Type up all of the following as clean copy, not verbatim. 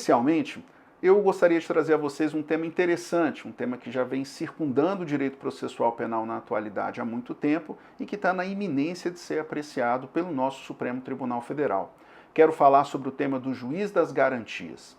Inicialmente, eu gostaria de trazer a vocês um tema interessante, um tema que já vem circundando o direito processual penal na atualidade há muito tempo e que está na iminência de ser apreciado pelo nosso Supremo Tribunal Federal. Quero falar sobre o tema do juiz das garantias.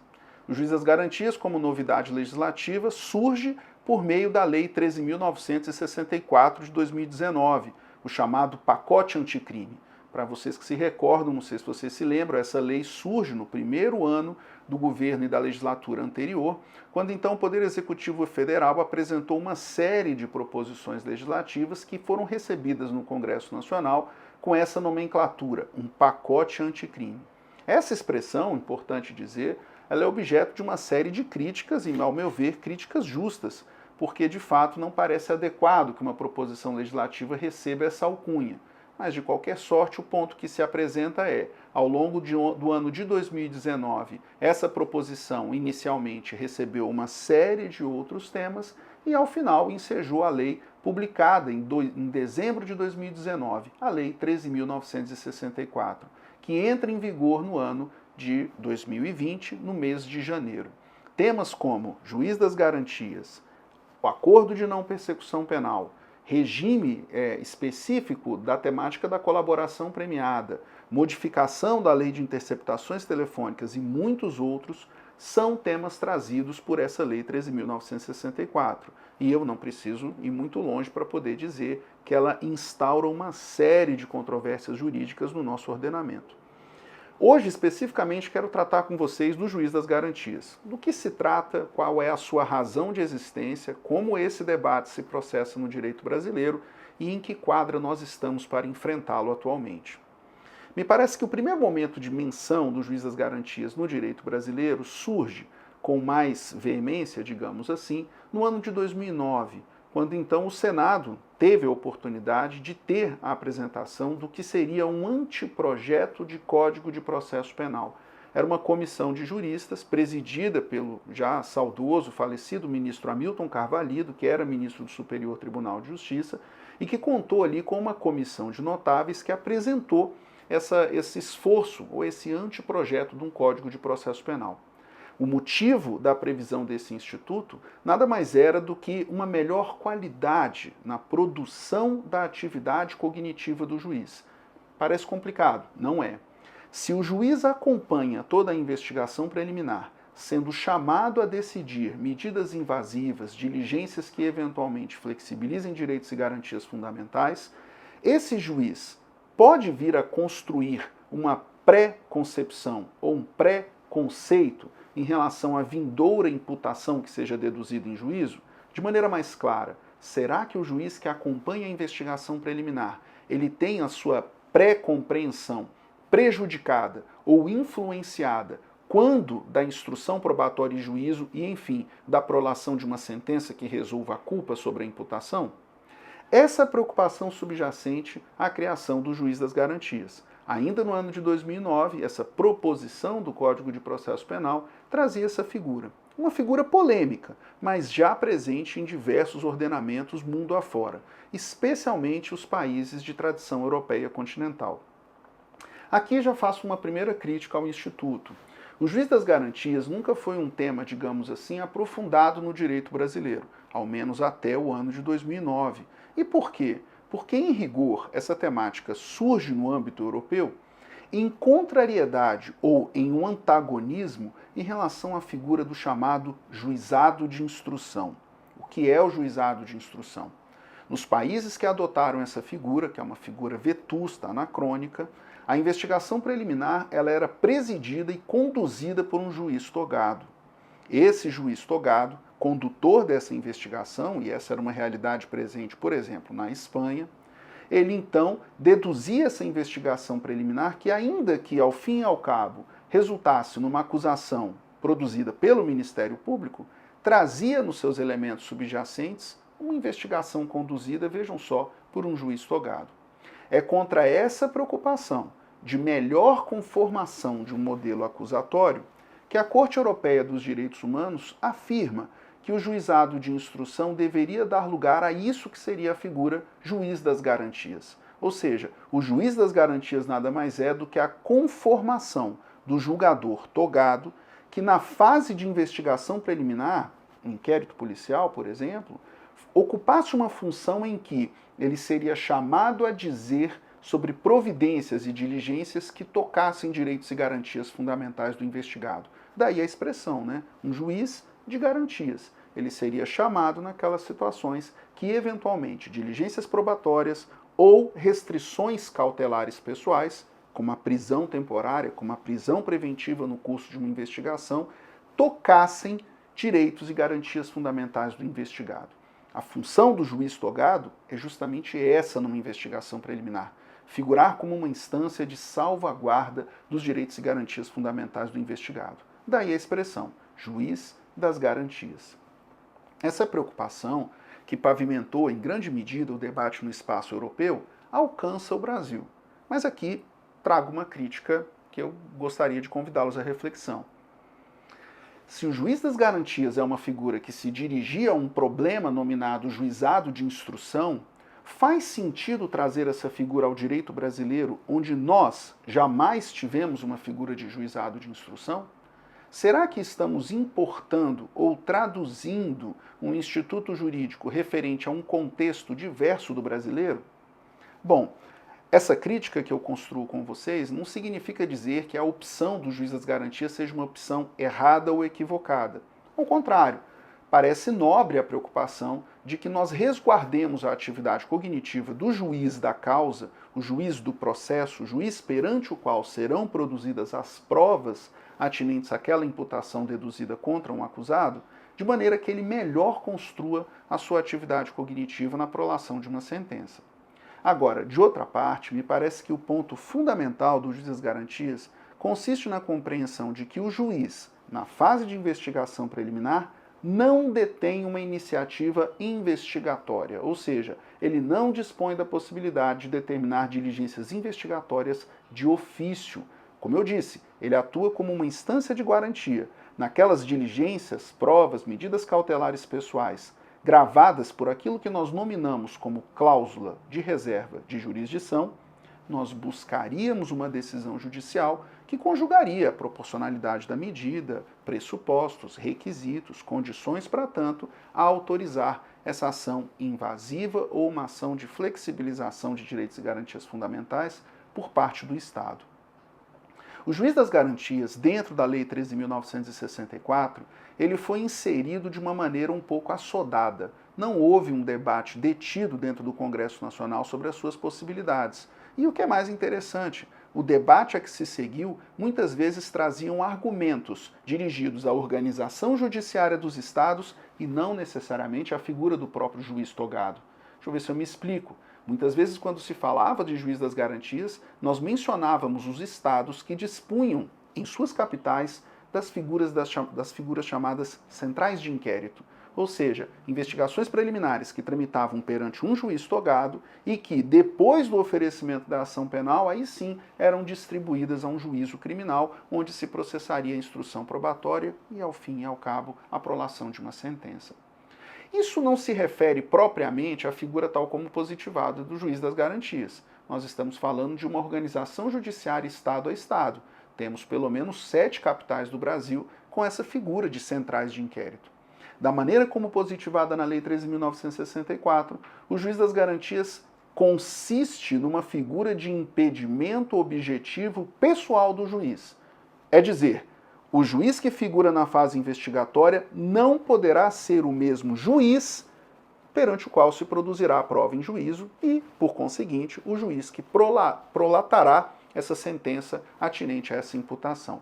O juiz das garantias, como novidade legislativa, surge por meio da Lei 13.964 de 2019, o chamado pacote anticrime. Para vocês que se recordam, não sei se vocês se lembram, essa lei surge no primeiro ano do governo e da legislatura anterior, quando então o Poder Executivo Federal apresentou uma série de proposições legislativas que foram recebidas no Congresso Nacional com essa nomenclatura, um pacote anticrime. Essa expressão, importante dizer, ela é objeto de uma série de críticas e, ao meu ver, críticas justas, porque de fato não parece adequado que uma proposição legislativa receba essa alcunha. Mas, de qualquer sorte, o ponto que se apresenta é, ao longo do ano de 2019, essa proposição inicialmente recebeu uma série de outros temas e, ao final, ensejou a lei publicada em dezembro de 2019, a Lei 13.964, que entra em vigor no ano de 2020, no mês de janeiro. Temas como juiz das garantias, o acordo de não persecução penal, regime específico da temática da colaboração premiada, modificação da lei de interceptações telefônicas e muitos outros são temas trazidos por essa lei 13.964. E eu não preciso ir muito longe para poder dizer que ela instaura uma série de controvérsias jurídicas no nosso ordenamento. Hoje, especificamente, quero tratar com vocês do juiz das garantias. Do que se trata, qual é a sua razão de existência, como esse debate se processa no direito brasileiro e em que quadra nós estamos para enfrentá-lo atualmente. Me parece que o primeiro momento de menção do juiz das garantias no direito brasileiro surge com mais veemência, digamos assim, no ano de 2009, quando então o Senado teve a oportunidade de ter a apresentação do que seria um anteprojeto de Código de Processo Penal. Era uma comissão de juristas presidida pelo já saudoso, falecido ministro Hamilton Carvalho, que era ministro do Superior Tribunal de Justiça, e que contou ali com uma comissão de notáveis que apresentou esse esforço, ou esse anteprojeto de um Código de Processo Penal. O motivo da previsão desse instituto nada mais era do que uma melhor qualidade na produção da atividade cognitiva do juiz. Parece complicado, não é. Se o juiz acompanha toda a investigação preliminar, sendo chamado a decidir medidas invasivas, diligências que eventualmente flexibilizem direitos e garantias fundamentais, esse juiz pode vir a construir uma pré-concepção ou um pré-conceito em relação à vindoura imputação que seja deduzida em juízo, de maneira mais clara, será que o juiz que acompanha a investigação preliminar, ele tem a sua pré-compreensão prejudicada ou influenciada quando da instrução probatória e juízo e, enfim, da prolação de uma sentença que resolva a culpa sobre a imputação? Essa preocupação subjacente à criação do juiz das garantias. Ainda no ano de 2009, essa proposição do Código de Processo Penal trazia essa figura. Uma figura polêmica, mas já presente em diversos ordenamentos mundo afora, especialmente os países de tradição europeia continental. Aqui já faço uma primeira crítica ao Instituto. O juiz das garantias nunca foi um tema, digamos assim, aprofundado no direito brasileiro, ao menos até o ano de 2009. E por quê? Porque, em rigor, essa temática surge no âmbito europeu em contrariedade ou em um antagonismo em relação à figura do chamado juizado de instrução. O que é o juizado de instrução? Nos países que adotaram essa figura, que é uma figura vetusta, anacrônica, a investigação preliminar ela era presidida e conduzida por um juiz togado. Esse juiz togado, condutor dessa investigação, e essa era uma realidade presente, por exemplo, na Espanha, ele então deduzia essa investigação preliminar que, ainda que ao fim e ao cabo resultasse numa acusação produzida pelo Ministério Público, trazia nos seus elementos subjacentes uma investigação conduzida, vejam só, por um juiz togado. É contra essa preocupação de melhor conformação de um modelo acusatório que a Corte Europeia dos Direitos Humanos afirma que o juizado de instrução deveria dar lugar a isso que seria a figura juiz das garantias. Ou seja, o juiz das garantias nada mais é do que a conformação do julgador togado que na fase de investigação preliminar, um inquérito policial, por exemplo, ocupasse uma função em que ele seria chamado a dizer sobre providências e diligências que tocassem direitos e garantias fundamentais do investigado. Daí a expressão, né? Um juiz de garantias. Ele seria chamado naquelas situações que, eventualmente, diligências probatórias ou restrições cautelares pessoais, como a prisão temporária, como a prisão preventiva no curso de uma investigação, tocassem direitos e garantias fundamentais do investigado. A função do juiz togado é justamente essa numa investigação preliminar: figurar como uma instância de salvaguarda dos direitos e garantias fundamentais do investigado. Daí a expressão, juiz das garantias. Essa preocupação, que pavimentou em grande medida o debate no espaço europeu, alcança o Brasil. Mas aqui trago uma crítica que eu gostaria de convidá-los à reflexão. Se o juiz das garantias é uma figura que se dirigia a um problema nominado juizado de instrução, faz sentido trazer essa figura ao direito brasileiro, onde nós jamais tivemos uma figura de juizado de instrução? Será que estamos importando ou traduzindo um instituto jurídico referente a um contexto diverso do brasileiro? Bom, essa crítica que eu construo com vocês não significa dizer que a opção do juiz das garantias seja uma opção errada ou equivocada. Ao contrário, parece nobre a preocupação de que nós resguardemos a atividade cognitiva do juiz da causa, o juiz do processo, o juiz perante o qual serão produzidas as provas atinentes àquela imputação deduzida contra um acusado, de maneira que ele melhor construa a sua atividade cognitiva na prolação de uma sentença. Agora, de outra parte, me parece que o ponto fundamental do juiz das garantias consiste na compreensão de que o juiz, na fase de investigação preliminar, não detém uma iniciativa investigatória, ou seja, ele não dispõe da possibilidade de determinar diligências investigatórias de ofício. Como eu disse, ele atua como uma instância de garantia. Naquelas diligências, provas, medidas cautelares pessoais, gravadas por aquilo que nós nominamos como cláusula de reserva de jurisdição, nós buscaríamos uma decisão judicial que conjugaria a proporcionalidade da medida, pressupostos, requisitos, condições para tanto, a autorizar essa ação invasiva ou uma ação de flexibilização de direitos e garantias fundamentais por parte do Estado. O juiz das garantias, dentro da Lei 13.964, ele foi inserido de uma maneira um pouco assodada. Não houve um debate detido dentro do Congresso Nacional sobre as suas possibilidades. E o que é mais interessante, o debate a que se seguiu muitas vezes traziam argumentos dirigidos à organização judiciária dos estados e não necessariamente à figura do próprio juiz togado. Deixa eu ver se eu me explico. Muitas vezes, quando se falava de juiz das garantias, nós mencionávamos os estados que dispunham, em suas capitais, das figuras chamadas centrais de inquérito, ou seja, investigações preliminares que tramitavam perante um juiz togado e que, depois do oferecimento da ação penal, aí sim eram distribuídas a um juízo criminal, onde se processaria a instrução probatória e, ao fim e ao cabo, a prolação de uma sentença. Isso não se refere propriamente à figura tal como positivada do juiz das garantias. Nós estamos falando de uma organização judiciária Estado a Estado. Temos pelo menos 7 capitais do Brasil com essa figura de centrais de inquérito. Da maneira como positivada na Lei 13.964, o juiz das garantias consiste numa figura de impedimento objetivo pessoal do juiz. É dizer, o juiz que figura na fase investigatória não poderá ser o mesmo juiz perante o qual se produzirá a prova em juízo e, por conseguinte, o juiz que prolatará essa sentença atinente a essa imputação.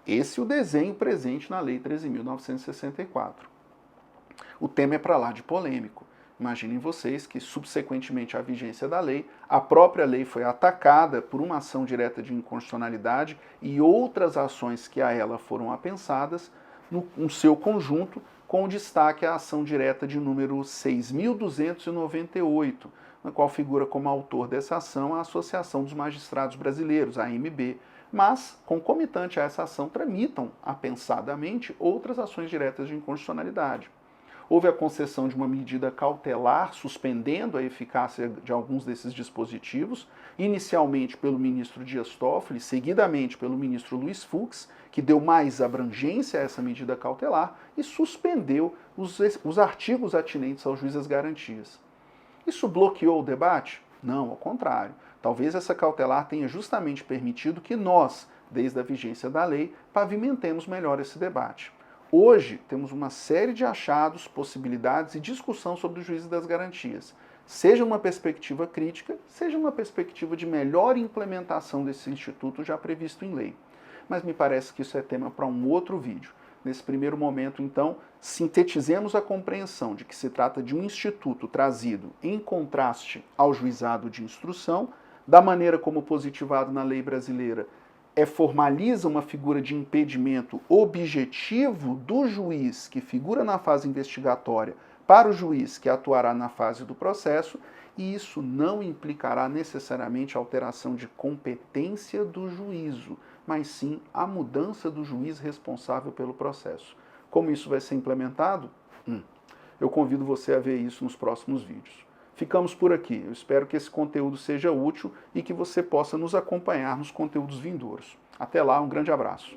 Esse é o desenho presente na Lei 13.964. O tema é para lá de polêmico. Imaginem vocês que, subsequentemente à vigência da lei, a própria lei foi atacada por uma ação direta de inconstitucionalidade e outras ações que a ela foram apensadas no seu conjunto, com destaque à ação direta de número 6.298, na qual figura como autor dessa ação a Associação dos Magistrados Brasileiros, a AMB, mas, concomitante a essa ação, tramitam apensadamente outras ações diretas de inconstitucionalidade. houve a concessão de uma medida cautelar suspendendo a eficácia de alguns desses dispositivos, inicialmente pelo ministro Dias Toffoli, seguidamente pelo ministro Luiz Fux, que deu mais abrangência a essa medida cautelar e suspendeu os artigos atinentes ao juiz das garantias. Isso bloqueou o debate? Não, ao contrário. Talvez essa cautelar tenha justamente permitido que nós, desde a vigência da lei, pavimentemos melhor esse debate. Hoje, temos uma série de achados, possibilidades e discussão sobre os juízes das garantias, seja uma perspectiva crítica, seja uma perspectiva de melhor implementação desse instituto já previsto em lei. Mas me parece que isso é tema para um outro vídeo. Nesse primeiro momento, então, sintetizemos a compreensão de que se trata de um instituto trazido em contraste ao juizado de instrução, da maneira como positivado na lei brasileira, formaliza uma figura de impedimento objetivo do juiz que figura na fase investigatória para o juiz que atuará na fase do processo, e isso não implicará necessariamente alteração de competência do juízo, mas sim a mudança do juiz responsável pelo processo. Como isso vai ser implementado? Eu convido você a ver isso nos próximos vídeos. Ficamos por aqui. Eu espero que esse conteúdo seja útil e que você possa nos acompanhar nos conteúdos vindouros. Até lá, um grande abraço.